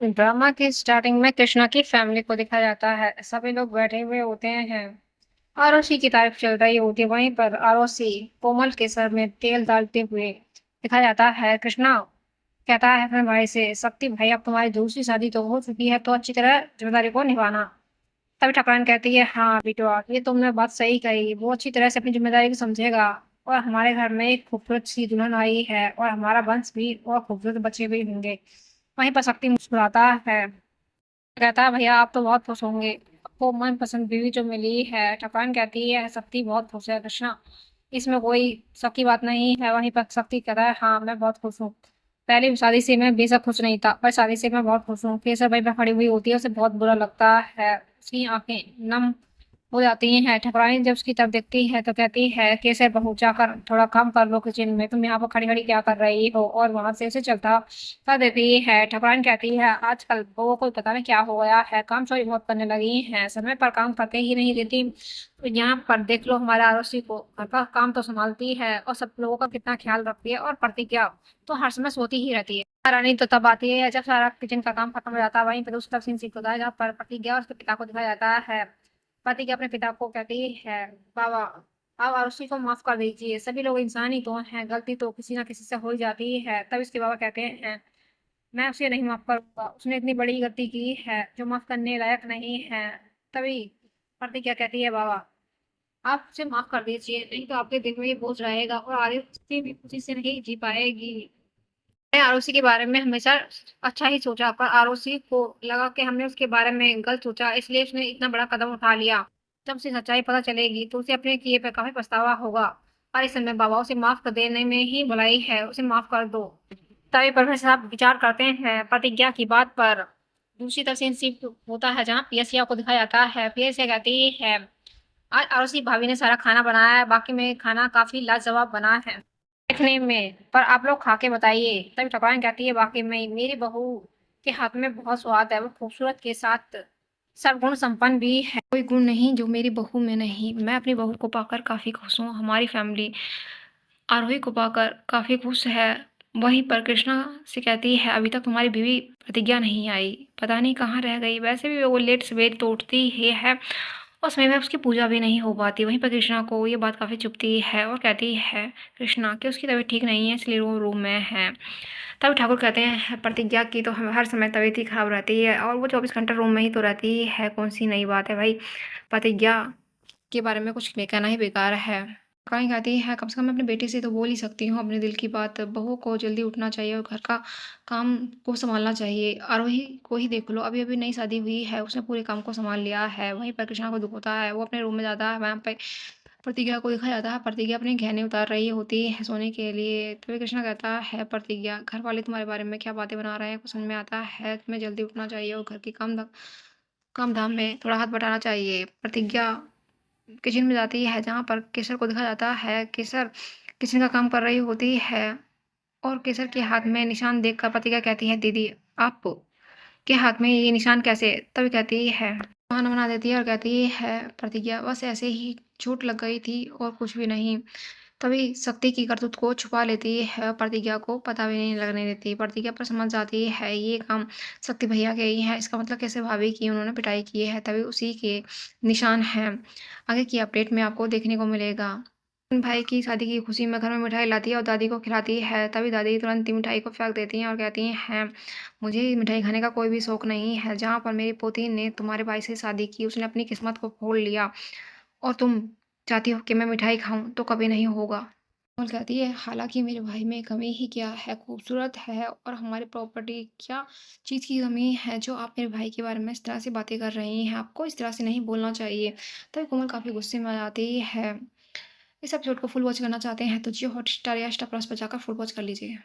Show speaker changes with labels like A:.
A: Drama की starting में कृष्णा की फैमिली को दिखाया जाता है। सभी लोग बैठे हुए होते हैं। आरोसी की तारीफ चल रही होती है। वहीं पर आरोसी कोमल के सर में तेल डालते हुए दिखाया जाता है। कृष्णा कहता है अपने भाई से, शक्ति भाई अब तुम्हारी दूसरी शादी तो हो चुकी है, तो अच्छी तरह जिम्मेदारी को निभाना। तभी ठकरान कहती है, हाँ बिटवा, ये तुमने बात सही कही। वो अच्छी तरह से अपनी जिम्मेदारी को समझेगा। और हमारे घर में एक खूबसूरत सी दुल्हन आई है, और हमारा वंश भी और खूबसूरत बच्चे भी होंगे। वहीं पर शक्ति मुस्कुराता है, कहता है, भैया आप तो बहुत खुश होंगे, आपको मनपसंद बीवी जो मिली है। ठकुराइन कहती है, शक्ति बहुत खुश है कृष्णा, इसमें कोई शक की बात नहीं है। वहीं पर शक्ति कहता है, हाँ मैं बहुत खुश हूँ। पहली शादी से मैं बेशक खुश नहीं था, पर शादी से मैं बहुत खुश हूँ। केसर भाई पे खड़ी हुई होती है, उसे बहुत बुरा लगता है। उसकी आंखें नम हो जाती हैं। ठकुराइन जब उसकी तरफ देखती है तो कहती है, केसर बहू जाकर थोड़ा काम कर लो किचन में, तुम यहाँ पर खड़ी खड़ी क्या कर रही हो। और वहां से उसे चलता कर देती है। ठकुराइन कहती है, आजकल बहू को पता नहीं क्या हो गया है, काम चोरी बहुत करने लगी है, समय पर काम करते ही नहीं देती। तो यहाँ पर देख लो हमारे आरोसी को, घर का काम तो संभालती है और सब लोगों का कितना ख्याल रखती है। और प्रतिज्ञा तो हर समय सोती ही रहती है। रानी तो तब आती है जब सारा किचन का काम खत्म हो जाता है। वहीं पर दूसरा सीन सीख होता है, जहाँ पर प्रतिज्ञा और उसके पिता को दिखाया जाता है। प्रतिज्ञा अपने पिता को कहती है, बाबा आप आरुषि को माफ कर दीजिए, सभी लोग इंसान ही तो हैं, गलती तो किसी ना किसी से हो ही जाती है। तब इसके बाबा कहते हैं, मैं उसे नहीं माफ करूंगा, उसने इतनी बड़ी गलती की है जो माफ करने लायक नहीं है। तभी प्रतिज्ञा कहती है, बाबा आप उसे माफ कर दीजिए, नहीं तो आपके दिल में ये बोझ रहेगा और आरुषि भी खुशी से नहीं जी पाएगी। मैंने आरुषि के बारे में हमेशा अच्छा ही सोचा, पर आरुषि को लगा कि हमने उसके बारे में गलत सोचा, इसलिए उसने इतना बड़ा कदम उठा लिया। जब उसे सच्चाई पता चलेगी तो उसे अपने किए पर काफी पछतावा होगा। और इस समय बाबा उसे माफ कर देने में ही भलाई है, उसे माफ कर दो। तभी प्रोफेसर साहब विचार करते हैं प्रतिज्ञा की बात पर। दूसरी तरफ सीन शिफ्ट होता है, जहाँ पियसिया को दिखाया जाता है। पियसिया कहती है, आज आरुषि भाभी ने सारा खाना बनाया है, बाकी में खाना काफी लाजवाब बना है देखने में, पर आप लोग खा के बताइए। तभी ठकुराइन कहती है, वाकई में मेरी बहू के हाथ में बहुत स्वाद है, वो खूबसूरत के साथ सर्वगुण संपन्न भी है, कोई गुण नहीं जो मेरी बहू में नहीं। मैं अपनी बहू को पाकर काफी खुश हूँ, हमारी फैमिली आरोही को पाकर काफी खुश है। वहीं पर कृष्णा से कहती है, अभी तक तुम्हारी बीवी प्रतिज्ञा नहीं आई, पता नहीं कहाँ रह गई। वैसे भी वो लेट सवेर तो उठती ही है, और समय में उसकी पूजा भी नहीं हो पाती। वहीं पर कृष्णा को ये बात काफ़ी चुभती है और कहती है कृष्णा कि उसकी तबीयत ठीक नहीं है, इसलिए वो रूम में है। तब ठाकुर कहते हैं, प्रतिज्ञा की तो हर समय तबीयत ही खराब रहती है, और वो 24 घंटा रूम में ही तो रहती है, कौन सी नई बात है भाई। प्रतिज्ञा के बारे में कुछ कहना ही बेकार है। कहीं कहती है, कम से कम मैं अपनी बेटी से तो बोल ही सकती हूँ अपने दिल की बात। बहू को जल्दी उठना चाहिए और घर का काम को संभालना चाहिए। आरोही को ही देख लो, अभी अभी नई शादी हुई है, उसने पूरे काम को संभाल लिया है। वहीं पर कृष्णा को दुख होता है, वो अपने रूम में जाता है। वहाँ पे प्रतिज्ञा को दिखाया जाता है, प्रतिज्ञा अपने गहने उतार रही होती है सोने के लिए। तभी कृष्णा कहता है, प्रतिज्ञा घर वाले तुम्हारे बारे में क्या बातें बना रहे हैं, कुछ समझ में आता है, तुम्हें जल्दी उठना चाहिए और घर की काम धाम में थोड़ा हाथ बटाना चाहिए। प्रतिज्ञा किचन में जाती है, जहाँ पर केसर को देखा जाता है। केसर किचन का काम कर रही होती है, और केसर के हाथ में निशान देखकर प्रतिज्ञा कहती है, दीदी आप के हाथ में ये निशान कैसे। तभी कहती है, बहाना बना देती है और कहती है प्रतिज्ञा, बस ऐसे ही चोट लग गई थी और कुछ भी नहीं। तभी शक्ति की करतूत को छुपा लेती है, प्रतिज्ञा को पता भी नहीं लगने देती। प्रतिज्ञा पर समझ जाती है ये काम शक्ति भैया के ही है, इसका मतलब कैसे भाभी की उन्होंने पिटाई की है, तभी उसी के निशान हैं। आगे की अपडेट में आपको देखने को मिलेगा। भाई की शादी की खुशी में घर में मिठाई लाती है और दादी को खिलाती है। तभी दादी तुरंत ही मिठाई को फेंक देती हैं और कहती हैं, मुझे मिठाई खाने का कोई भी शौक नहीं है। जहाँ पर मेरी पोती ने तुम्हारे भाई से शादी की, उसने अपनी किस्मत को फोड़ लिया, और तुम चाहती हो कि मैं मिठाई खाऊं, तो कभी नहीं होगा। कमल कहती है, हालांकि मेरे भाई में कमी ही क्या है, खूबसूरत है, और हमारी प्रॉपर्टी क्या चीज़ की कमी है जो आप मेरे भाई के बारे में इस तरह से बातें कर रही हैं, आपको इस तरह से नहीं बोलना चाहिए। तभी कोमल काफ़ी गुस्से में आ जाती है। इस एपिसोड को फुल वॉच करना चाहते हैं तो जियो हॉटस्टार या स्टार प्लस पर जाकर फुल वॉच कर लीजिए।